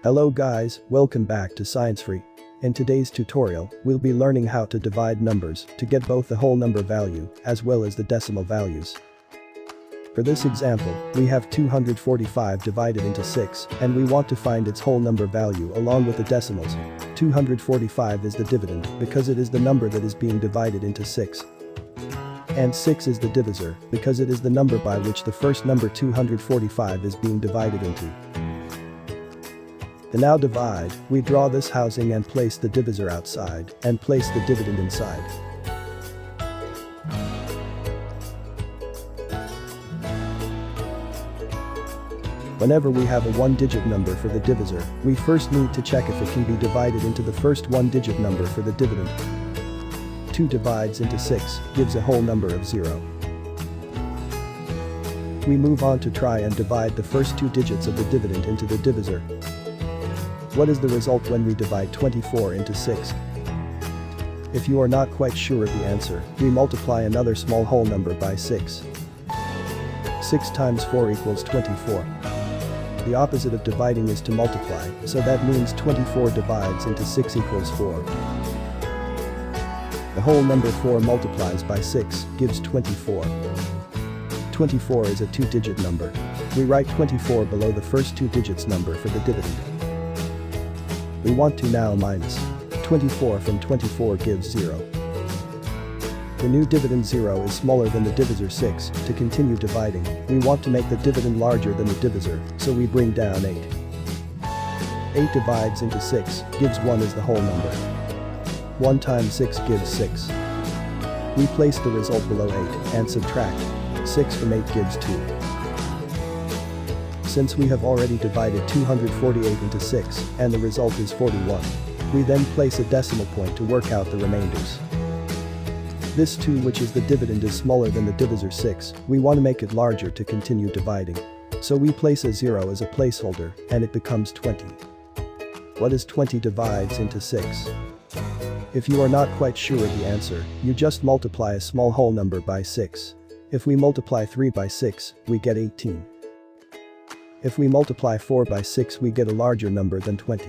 Hello guys, welcome back to Science Free. In today's tutorial, we'll be learning how to divide numbers to get both the whole number value as well as the decimal values. For this example, we have 245 divided into 6 and we want to find its whole number value along with the decimals. 245 is the dividend because it is the number that is being divided into 6. And 6 is the divisor because it is the number by which the first number 245 is being divided into. To now divide, we draw this housing and place the divisor outside and place the dividend inside. Whenever we have a one-digit number for the divisor, we first need to check if it can be divided into the first one-digit number for the dividend. 2 divides into 6 gives a whole number of 0. We move on to try and divide the first 2 digits of the dividend into the divisor. What is the result when we divide 24 into 6? If you are not quite sure of the answer, we multiply another small whole number by 6. 6 times 4 equals 24. The opposite of dividing is to multiply, so that means 24 divides into 6 equals 4. The whole number 4 multiplies by 6 gives 24. 24 is a 2-digit number. We write 24 below the first 2 digits number for the dividend. We want to now minus 24 from 24 gives 0. The new dividend 0 is smaller than the divisor 6. To continue dividing, we want to make the dividend larger than the divisor, so we bring down 8. 8 divides into 6 gives 1 as the whole number. 1 times 6 gives 6. We place the result below 8 and subtract. 6 from 8 gives 2. Since we have already divided 248 into 6 and the result is 41, we then place a decimal point to work out the remainders. This 2, which is the dividend, is smaller than the divisor 6, we want to make it larger to continue dividing. So we place a 0 as a placeholder and it becomes 20. What is 20 divides into 6? If you are not quite sure of the answer, you just multiply a small whole number by 6. If we multiply 3 by 6, we get 18. If we multiply 4 by 6, we get a larger number than 20.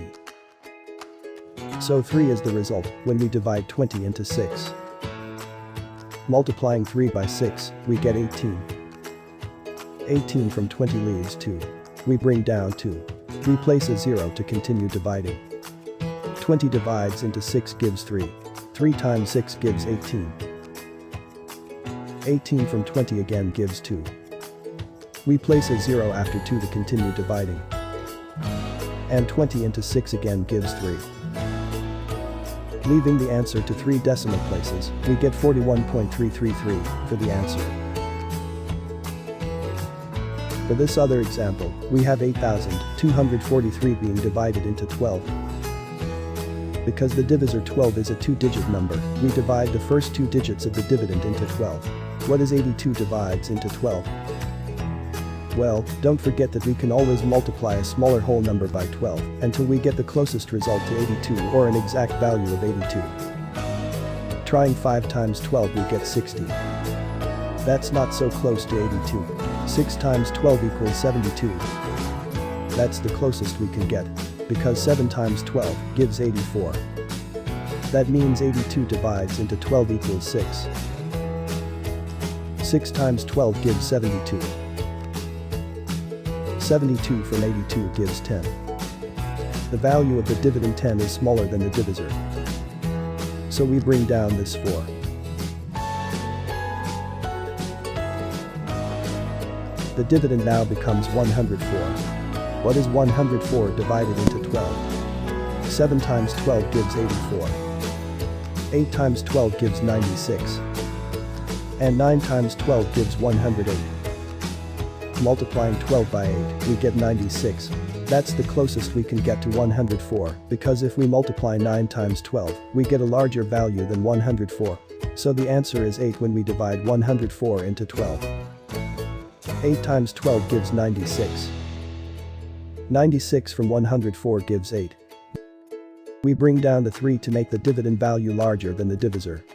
So 3 is the result when we divide 20 into 6. Multiplying 3 by 6, we get 18. 18 from 20 leaves 2. We bring down 2. We place a 0 to continue dividing. 20 divides into 6 gives 3. 3 times 6 gives 18. 18 from 20 again gives 2. We place a 0 after 2 to continue dividing. And 20 into 6 again gives 3. Leaving the answer to 3 decimal places, we get 41.333 for the answer. For this other example, we have 8,243 being divided into 12. Because the divisor 12 is a 2-digit number, we divide the first 2 digits of the dividend into 12. What is 82 divides into 12? Well, don't forget that we can always multiply a smaller whole number by 12 until we get the closest result to 82 or an exact value of 82. Trying 5 times 12 we get 60. That's not so close to 82. 6 times 12 equals 72. That's the closest we can get, because 7 times 12 gives 84. That means 82 divides into 12 equals 6. 6 times 12 gives 72. 72 from 82 gives 10. The value of the dividend 10 is smaller than the divisor. So we bring down this 4. The dividend now becomes 104. What is 104 divided into 12? 7 times 12 gives 84. 8 times 12 gives 96. And 9 times 12 gives 108. Multiplying 12 by 8, we get 96. That's the closest we can get to 104, because if we multiply 9 times 12, we get a larger value than 104. So the answer is 8 when we divide 104 into 12. 8 times 12 gives 96. 96 from 104 gives 8. We bring down the 3 to make the dividend value larger than the divisor.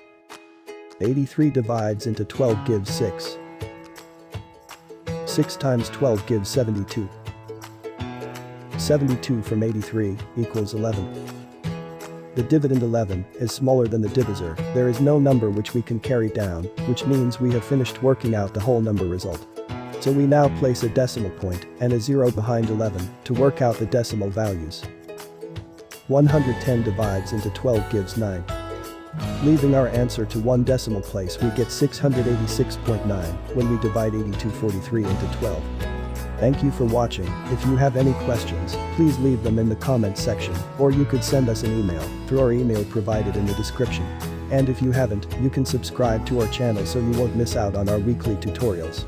83 divides into 12 gives 6. 6 times 12 gives 72. 72 from 83 equals 11. The dividend 11 is smaller than the divisor. There is no number which we can carry down, which means we have finished working out the whole number result. So we now place a decimal point and a 0 behind 11 to work out the decimal values. 110 divides into 12 gives 9. Leaving our answer to one decimal place, we get 686.9 when we divide 8243 into 12. Thank you for watching. If you have any questions, please leave them in the comments section, or you could send us an email through our email provided in the description. And if you haven't, you can subscribe to our channel so you won't miss out on our weekly tutorials.